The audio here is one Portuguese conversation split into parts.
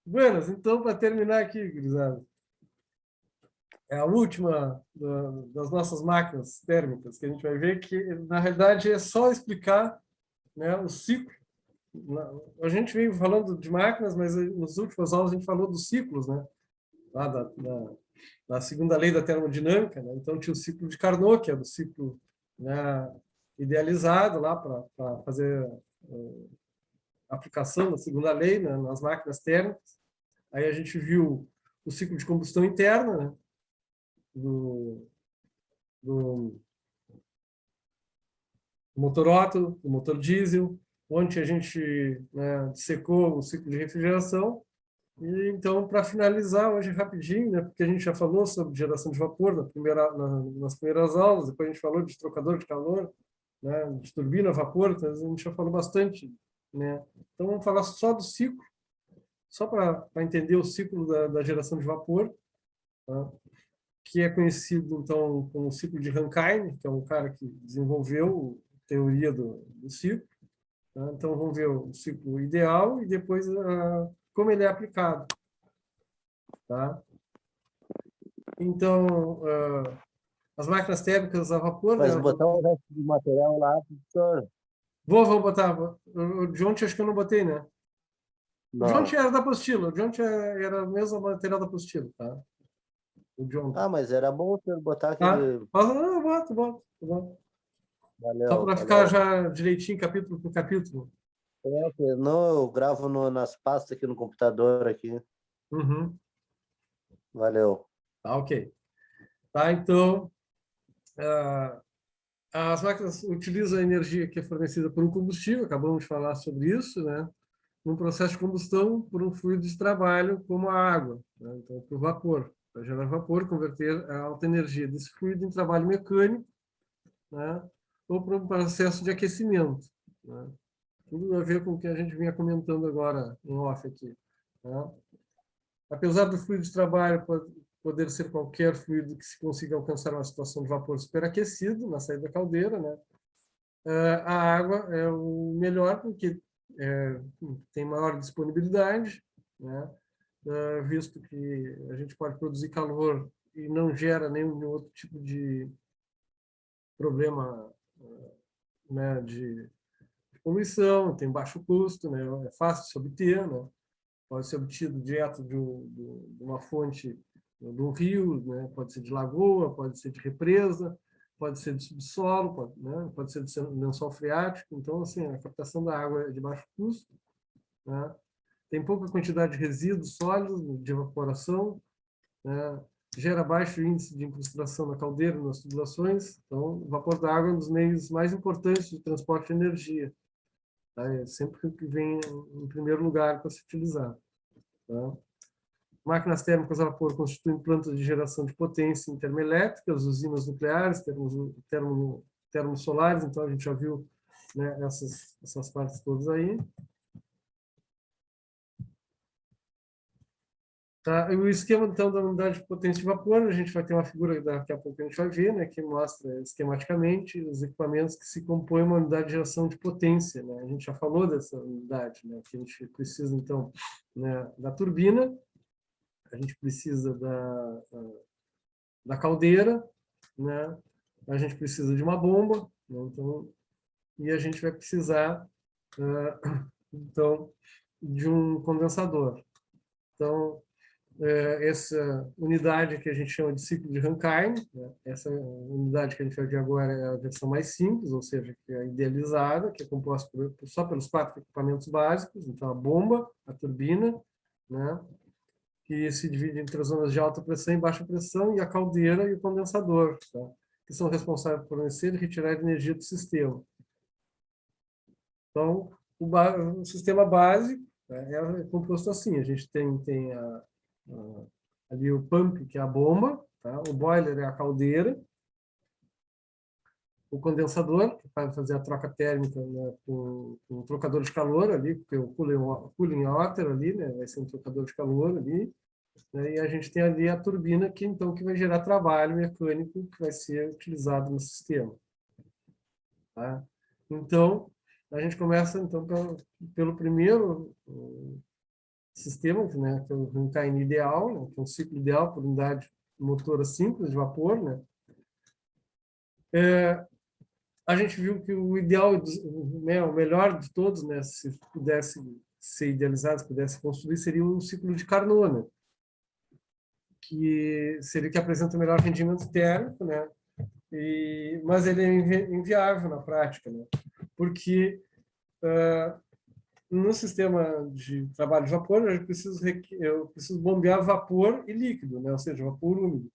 Buenas, então, para terminar aqui, gurizada, é a última das nossas máquinas térmicas, que a gente vai ver que, na realidade, é só explicar, né, o ciclo. A gente veio falando de máquinas, mas nas últimas aulas a gente falou dos ciclos, né? Lá da segunda lei da termodinâmica, né? Então tinha o ciclo de Carnot, que é do ciclo, né, idealizado lá para fazer a aplicação da segunda lei, né, nas máquinas térmicas. Aí a gente viu o ciclo de combustão interna, né, do motor Otto, do motor diesel, onde a gente, né, dissecou o ciclo de refrigeração. E então, para finalizar hoje rapidinho, né, porque a gente já falou sobre geração de vapor nas primeiras aulas, depois a gente falou de trocador de calor, né, de turbina a vapor, então a gente já falou bastante, né? Então vamos falar só do ciclo, só para entender o ciclo da geração de vapor, tá? Que é conhecido então como o ciclo de Rankine, que é um cara que desenvolveu a teoria do ciclo, tá? Então vamos ver o ciclo ideal e depois como ele é aplicado, tá? Então, as máquinas térmicas a vapor, né? Mas botar o resto do material lá, professor? Vou botar. O de ontem acho que eu não botei, né? O de ontem Não. era da apostila. O de ontem era o mesmo material da apostila, tá? O de ontem. Ah, mas era bom o senhor botar Tá? aquele. Mas não, eu boto. Só Valeu, para ficar valeu. já direitinho, capítulo por capítulo. Não, eu gravo nas pastas aqui no computador aqui. Uhum. Valeu. Tá, ok. Tá, então, ah, as máquinas utilizam a energia que é fornecida por um combustível, acabamos de falar sobre isso, né? Num processo de combustão por um fluido de trabalho como a água, né? Então, por vapor, para gerar vapor, converter a alta energia desse fluido em trabalho mecânico, né? Ou para um processo de aquecimento, né? Tudo a ver com o que a gente vinha comentando agora em off aqui, né? Apesar do fluido de trabalho poder ser qualquer fluido que se consiga alcançar uma situação de vapor superaquecido na saída da caldeira, né? A água é o melhor porque tem maior disponibilidade, né? Visto que a gente pode produzir calor e não gera nenhum outro tipo de problema, né, de poluição, tem baixo custo, né? É fácil de se obter, né? Pode ser obtido direto de uma fonte, de um rio, né? Pode ser de lagoa, pode ser de represa, pode ser de subsolo, pode ser de lençol freático. Então, assim, a captação da água é de baixo custo, né? Tem pouca quantidade de resíduos sólidos de evaporação, né? Gera baixo índice de incrustação na caldeira e nas tubulações. Então, o vapor da água é um dos meios mais importantes de transporte de energia. Tá? É sempre o que vem em primeiro lugar para se utilizar. Tá? Máquinas térmicas a vapor constituem plantas de geração de potência em termoelétricas, usinas nucleares, termosolares. Então, a gente já viu, né, essas partes todas aí. Tá? E o esquema, então, da unidade de potência de vapor, a gente vai ter uma figura daqui a pouco que a gente vai ver, né, que mostra esquematicamente os equipamentos que se compõem uma unidade de geração de potência. Né? A gente já falou dessa unidade, né, que a gente precisa, então, né, da turbina, a gente precisa da caldeira, né, a gente precisa de uma bomba, né, então, e a gente vai precisar, então, de um condensador. Então, essa unidade que a gente chama de ciclo de Rankine, né? Essa unidade que a gente vai ver agora é a versão mais simples, ou seja, que é idealizada, que é composta só pelos 4 equipamentos básicos, então a bomba, a turbina, né? Que se divide entre as zonas de alta pressão e baixa pressão, e a caldeira e o condensador, tá? Que são responsáveis por fornecer e retirar energia do sistema. Então, o sistema básico, né, é composto assim, a gente tem ali o pump, que é a bomba, tá? O boiler é a caldeira, o condensador, que vai fazer a troca térmica, né, com o trocador de calor ali, porque o cooling water ali, né, vai ser um trocador de calor ali, né, e a gente tem ali a turbina, que então que vai gerar trabalho mecânico que vai ser utilizado no sistema. Tá? Então, a gente começa então pelo primeiro sistema, né, que é um KN ideal, né, que é um ciclo ideal por unidade motora simples de vapor, né? A gente viu que o ideal, né, o melhor de todos, né, se pudesse ser idealizado, se pudesse construir, seria um ciclo de Carnot, né? Que seria que apresenta o melhor rendimento térmico, né? Mas ele é inviável na prática, né? Porque no sistema de trabalho de vapor eu preciso bombear vapor e líquido, né? Ou seja, vapor úmido,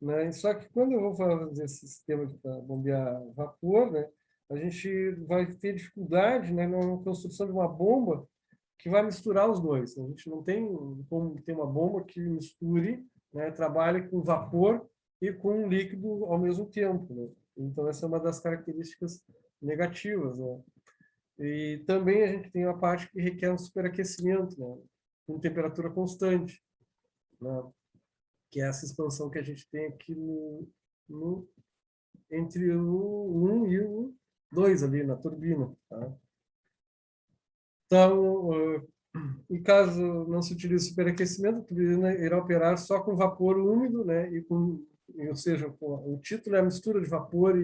né? Só que quando eu vou fazer esse sistema de bombear vapor, né, a gente vai ter dificuldade, né, na construção de uma bomba que vai misturar os dois. A gente não tem como ter uma bomba que misture, né, trabalhe com vapor e com líquido ao mesmo tempo, né? Então essa é uma das características negativas, né? E também a gente tem uma parte que requer um superaquecimento, né, com temperatura constante, né, que é essa expansão que a gente tem aqui entre o 1 e o 2 ali na turbina. Tá? Então, em caso não se utilize superaquecimento, a turbina irá operar só com vapor úmido, né, ou seja, o título é a mistura de vapor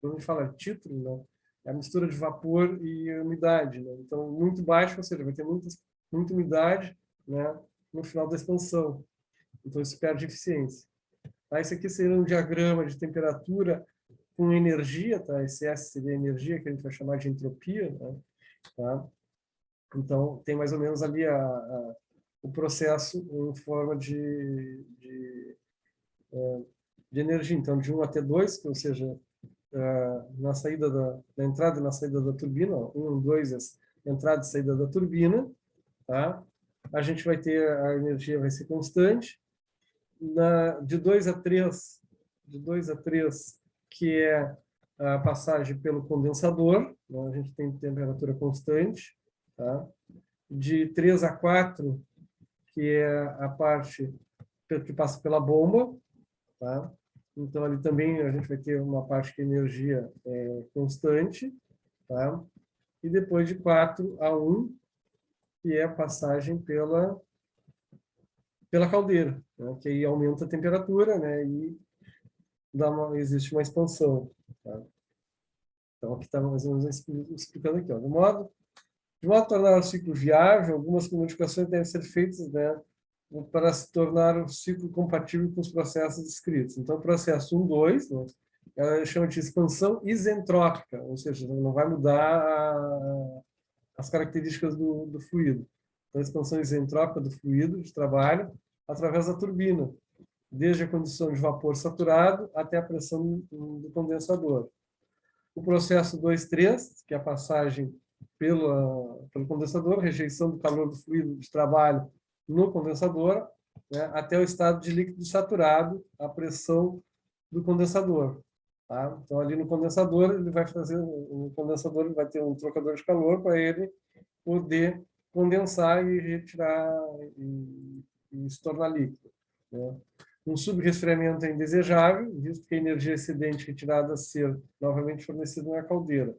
quando a gente fala título, né, é a mistura de vapor e umidade, né? Então, muito baixo, ou seja, vai ter muita umidade, né, no final da expansão. Então, isso perde eficiência. Tá? Esse aqui seria um diagrama de temperatura com energia, tá? Esse S seria a energia, que a gente vai chamar de entropia, né? Tá? Então, tem mais ou menos ali o processo em forma de energia. Então, de 1 até 2, ou seja, na saída na entrada e na saída da turbina, 1, 2, entrada e saída da turbina, tá? A gente vai ter, a energia vai ser constante. De 2 a 3, que é a passagem pelo condensador, né? A gente tem temperatura constante, tá? De 3 a 4, que é a parte que passa pela bomba, tá? Então, ali também a gente vai ter uma parte que a energia é constante, tá? E depois de 4 a 1, que é a passagem pela caldeira, né? Que aí aumenta a temperatura, né? E existe uma expansão. Tá? Então, aqui está mais ou menos explicando aqui. Ó. De modo a tornar o ciclo viável, algumas modificações devem ser feitas, né, para se tornar o ciclo compatível com os processos descritos. Então, o processo 1, 2, né, ela chama de expansão isentrópica, ou seja, não vai mudar as características do fluido. Então, a expansão isentrópica do fluido de trabalho através da turbina, desde a condição de vapor saturado até a pressão do condensador. O processo 2-3, que é a passagem pelo condensador, rejeição do calor do fluido de trabalho no condensador, né, até o estado de líquido saturado, a pressão do condensador. Tá? Então, ali no condensador, o condensador ele vai ter um trocador de calor para ele poder condensar e retirar e se tornar líquido. Né? Um subresfriamento é indesejável, visto que a energia excedente retirada a ser novamente fornecida na caldeira.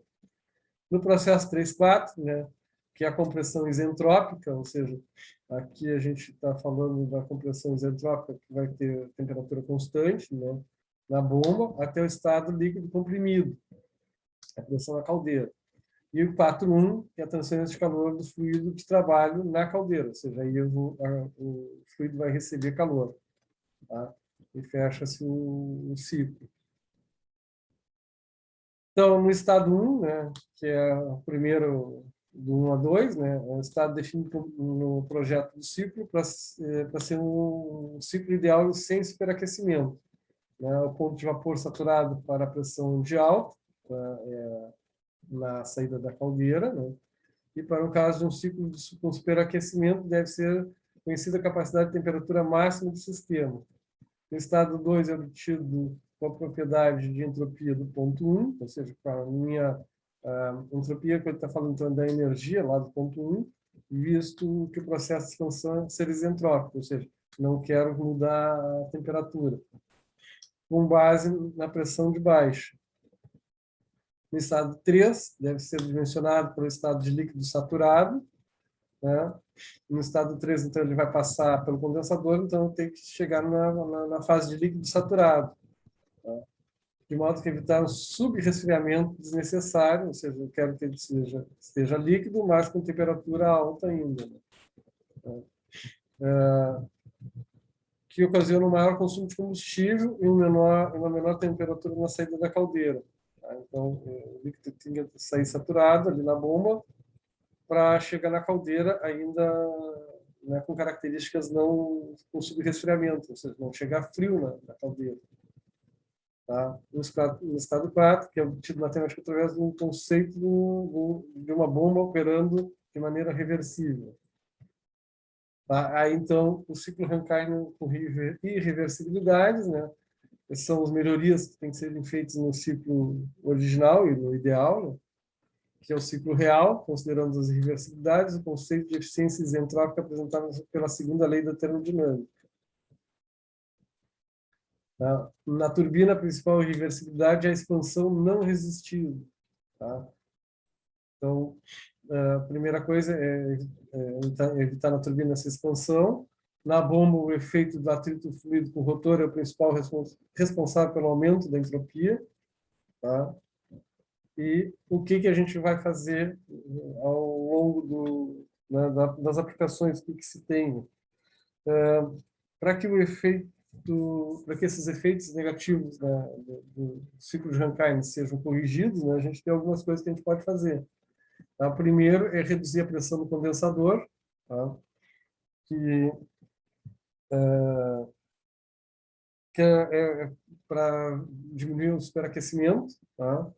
No processo 3-4, né, que é a compressão isentrópica, ou seja, aqui a gente está falando da compressão isentrópica, que vai ter temperatura constante, né, na bomba, até o estado líquido comprimido, a pressão na caldeira. E o 4-1, que é a transferência de calor do fluido de trabalho na caldeira, ou seja, aí o fluido vai receber calor. Tá? E fecha-se o ciclo. Então, no estado 1, né, que é o primeiro do 1 a 2, né, é o estado definido no projeto do ciclo para ser um ciclo ideal sem superaquecimento. Né, o ponto de vapor saturado para a pressão de alta, na saída da caldeira, né, e para o caso de um ciclo com superaquecimento, deve ser conhecida a capacidade de temperatura máxima do sistema. O estado 2 é obtido com a propriedade de entropia do ponto 1, ou seja, com a minha entropia, que ele está falando então, da energia lá do ponto 1, visto que o processo de expansão é ser isentrópico, ou seja, não quero mudar a temperatura, com base na pressão de baixo. No estado 3, deve ser dimensionado pelo estado de líquido saturado, né? No estado 3, então, ele vai passar pelo condensador, então tem que chegar na fase de líquido saturado, tá? De modo que evitar um subresfriamento desnecessário, ou seja, eu quero que ele esteja líquido, mas com temperatura alta ainda, né? Que ocasiona um maior consumo de combustível e uma menor temperatura na saída da caldeira, tá? Então, o líquido tinha que sair saturado ali na bomba para chegar na caldeira ainda, né, com características não com subresfriamento, ou seja, não chegar frio na caldeira. Tá? No estado 4, que é obtido matemática através de um conceito de uma bomba operando de maneira reversível. Tá? Aí, então, o ciclo Rankine com irreversibilidades, né? Essas são as melhorias que têm que ser feitas no ciclo original e no ideal, né? Que é o ciclo real, considerando as irreversibilidades, o conceito de eficiência isentrópica apresentado pela segunda lei da termodinâmica. Tá? Na turbina, a principal irreversibilidade é a expansão não resistível. Tá? Então, a primeira coisa é evitar na turbina essa expansão. Na bomba, o efeito do atrito fluido com o rotor é o principal responsável pelo aumento da entropia. Tá? E o que a gente vai fazer ao longo das aplicações, o que se tem? Para que para que esses efeitos negativos, né, do ciclo de Rankine sejam corrigidos, né, a gente tem algumas coisas que a gente pode fazer. Tá? Primeiro é reduzir a pressão do condensador, tá? que, que é para diminuir o superaquecimento. Tá?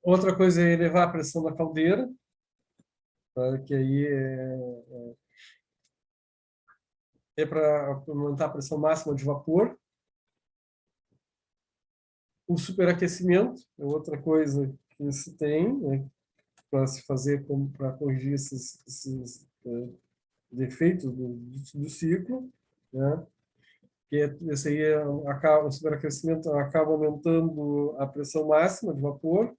Outra coisa é elevar a pressão da caldeira, tá? Que aí é para aumentar a pressão máxima de vapor. O superaquecimento é outra coisa que se tem, né, para se fazer para corrigir esses defeitos do ciclo, né? Que esse aí o superaquecimento acaba aumentando a pressão máxima de vapor,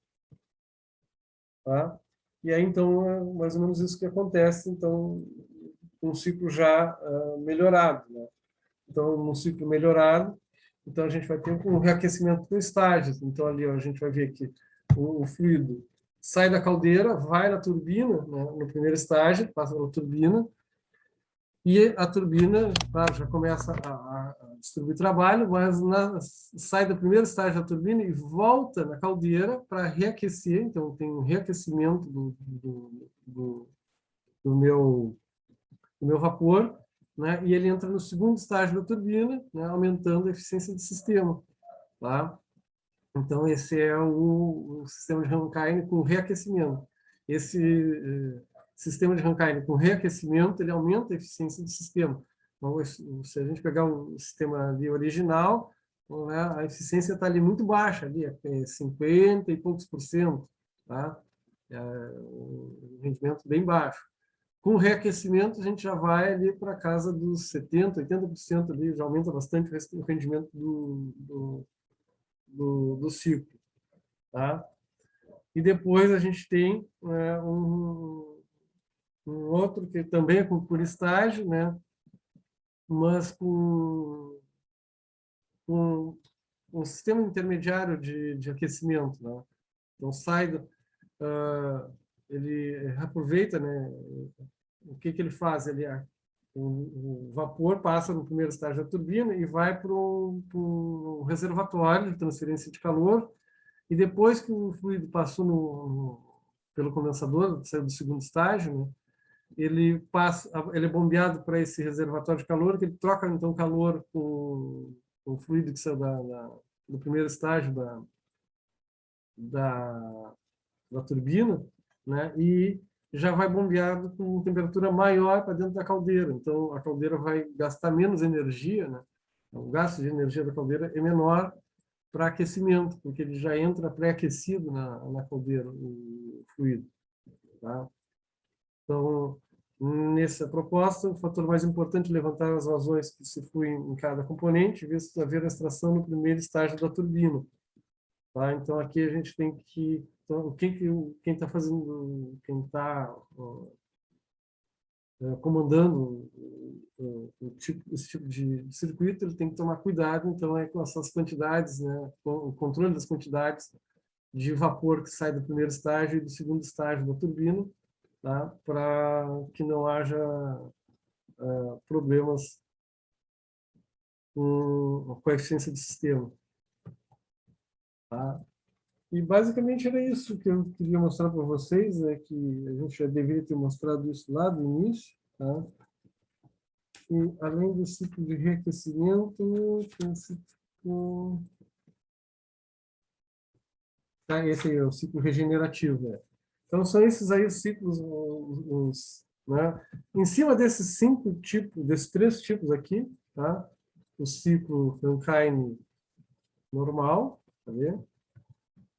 tá? E aí então é mais ou menos isso que acontece, então um ciclo já melhorado, né? Então num ciclo melhorado, então a gente vai ter um reaquecimento por estágios. Então ali ó, a gente vai ver que o fluido sai da caldeira, vai na turbina, né, no primeiro estágio, passa pela turbina, e a turbina, claro, já começa a distribuir trabalho, mas sai do primeiro estágio da turbina e volta na caldeira para reaquecer. Então, tem um reaquecimento do meu vapor, né? E ele entra no segundo estágio da turbina, né? Aumentando a eficiência do sistema. Tá? Então, esse é o sistema de Rankine com reaquecimento. Esse sistema de Rankine com reaquecimento, ele aumenta a eficiência do sistema. Então, se a gente pegar um sistema ali original, né, a eficiência está ali muito baixa, ali, 50 e poucos %, tá? É um rendimento bem baixo. Com reaquecimento, a gente já vai ali para casa dos 70, 80% ali, já aumenta bastante o rendimento do ciclo, tá? E depois a gente tem um outro que também é por estágio, né? Mas com um sistema intermediário de aquecimento, né? Então sai ele aproveita, né? O que ele faz? O vapor passa no primeiro estágio da turbina e vai para um reservatório de transferência de calor. E depois que o fluido passou pelo condensador, saiu do segundo estágio, né, ele é bombeado para esse reservatório de calor, que ele troca então calor com o fluido que saiu do primeiro estágio da, da turbina, né, e já vai bombeado com temperatura maior para dentro da caldeira. Então a caldeira vai gastar menos energia, né? O gasto de energia da caldeira é menor para aquecimento, porque ele já entra pré-aquecido na caldeira, o fluido. Tá? Então, nessa proposta, o fator mais importante é levantar as vazões que se fluem em cada componente, visto haver a extração no primeiro estágio da turbina. Tá? Então, aqui a gente tem que... Então, quem está fazendo... Quem está comandando esse tipo de circuito, ele tem que tomar cuidado, então, com essas quantidades, né, com o controle das quantidades de vapor que sai do primeiro estágio e do segundo estágio da turbina, tá, para que não haja problemas com a eficiência do sistema. Tá? E basicamente era isso que eu queria mostrar para vocês, né, que a gente já deveria ter mostrado isso lá do início. Tá? E além do ciclo de reaquecimento, tem o ciclo... Tá? Esse aí é o ciclo regenerativo. Né? Então são esses aí os ciclos, né? Em cima desses desses 3 tipos aqui, tá? O ciclo Rankine normal, tá vendo?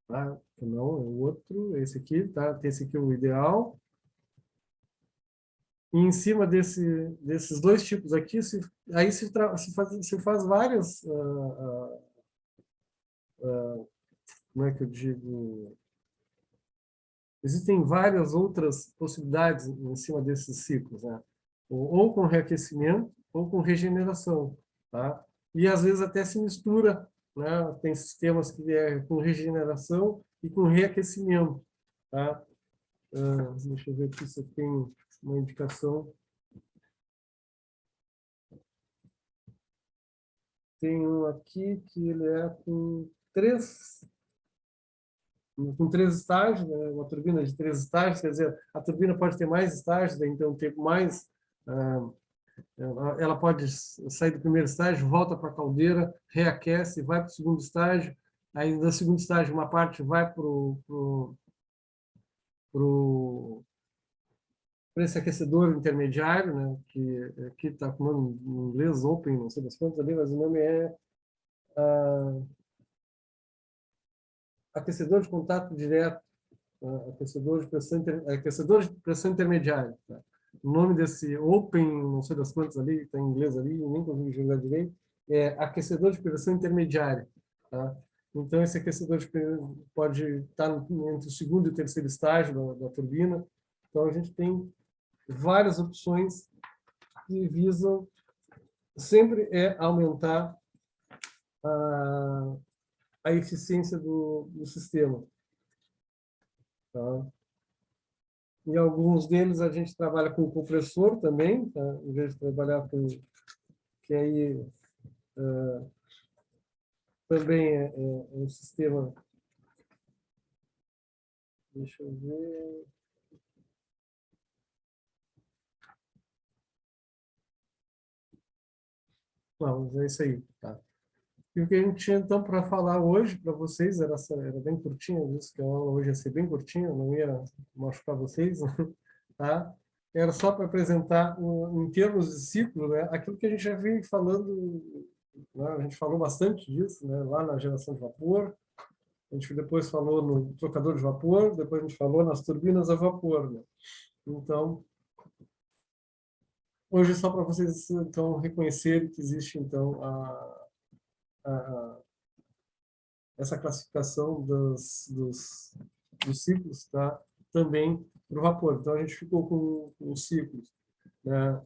Tá? Não, é o outro, esse aqui, tá? Esse aqui é o ideal. E em cima desses 2 tipos aqui, aí se faz várias, como é que eu digo? Existem várias outras possibilidades em cima desses ciclos, né? Ou com reaquecimento, ou com regeneração, tá? E às vezes até se mistura, né? Tem sistemas que é com regeneração e com reaquecimento, tá? Deixa eu ver aqui se tem uma indicação. Tem um aqui que ele é com três estágios, né? Uma turbina de 3 estágios, quer dizer, a turbina pode ter mais estágios, então ter mais... ela pode sair do primeiro estágio, volta para a caldeira, reaquece, vai para o segundo estágio, aí no segundo estágio uma parte vai para esse aquecedor intermediário, né, que aqui está com o nome em inglês, Open, não sei das quantas ali, mas o nome é aquecedor de contato direto, aquecedor de pressão intermediária. Tá? O nome desse Open, não sei das quantas ali, está em inglês ali, nem consigo jogar direito, é aquecedor de pressão intermediária. Tá? Então, esse aquecedor pode estar entre o segundo e o terceiro estágio da turbina. Então, a gente tem várias opções que visam sempre aumentar a eficiência do sistema. Tá? Em alguns deles a gente trabalha com compressor também, tá? Em vez de trabalhar com... que aí também é um sistema... Deixa eu ver... Não, mas é isso aí. Tá? E o que a gente tinha, então, para falar hoje para vocês, era bem curtinha, isso que a aula hoje ia ser bem curtinha, não ia machucar vocês, tá? Era só para apresentar, em termos de ciclo, né, aquilo que a gente já vem falando, né, a gente falou bastante disso, né, lá na geração de vapor, a gente depois falou no trocador de vapor, depois a gente falou nas turbinas a vapor, né? Então, hoje é só para vocês, então, reconhecerem que existe, então, a essa classificação dos ciclos, tá? Também para o vapor. Então, a gente ficou com os ciclos, né?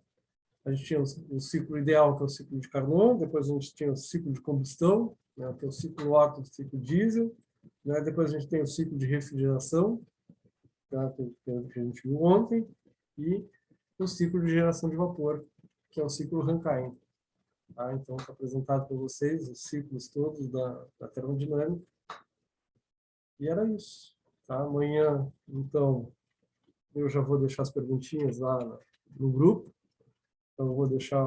A gente tinha o ciclo ideal, que é o ciclo de Carnot, depois a gente tinha o ciclo de combustão, né? Que é o ciclo Otto, o ciclo diesel, né? Depois a gente tem o ciclo de refrigeração, tá? Que a gente viu ontem, e o ciclo de geração de vapor, que é o ciclo Rankine. Tá? Então, está apresentado para vocês os ciclos todos da termodinâmica. E era isso. Tá? Amanhã, então, eu já vou deixar as perguntinhas lá no grupo. Então, eu vou deixar...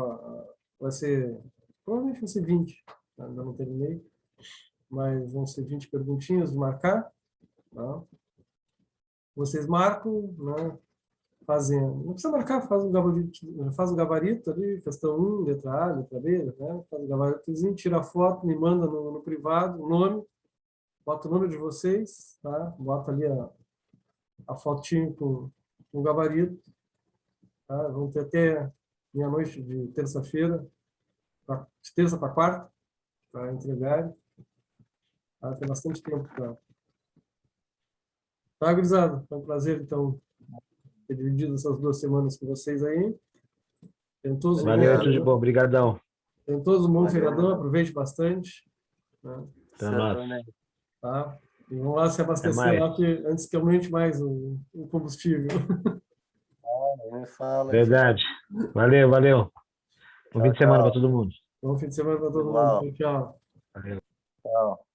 Vai ser... Provavelmente vai ser 20. Tá? Ainda não terminei. Mas vão ser 20 perguntinhas de marcar. Tá? Vocês marcam, né? Fazem... Não precisa marcar, faz o gabarito ali, questão 1, letra A, letra B, né? Faz o gabaritozinho, tira a foto, me manda no privado, o nome, bota o nome de vocês, tá? Bota ali a fotinho com o gabarito. Tá? Vamos ter até meia-noite de terça-feira, de terça para quarta, para entregar. Tá? Tem bastante tempo para... Tá, gurizada? Foi um prazer, então, ter dividido dividido essas 2 semanas com vocês aí. Tenham todos um bom Valeu, tudo de feriadão. bom. Obrigadão. Tenham todos um bom Valeu. feriadão, aproveite bastante, né? Até mais. Tá? E vamos lá se abastecer mais. lá antes que aumente mais o combustível. Me fala. Verdade. Valeu, valeu. Bom fim de semana para todo mundo. Bom fim de semana para todo Igual. mundo. Tchau. Valeu. Tchau.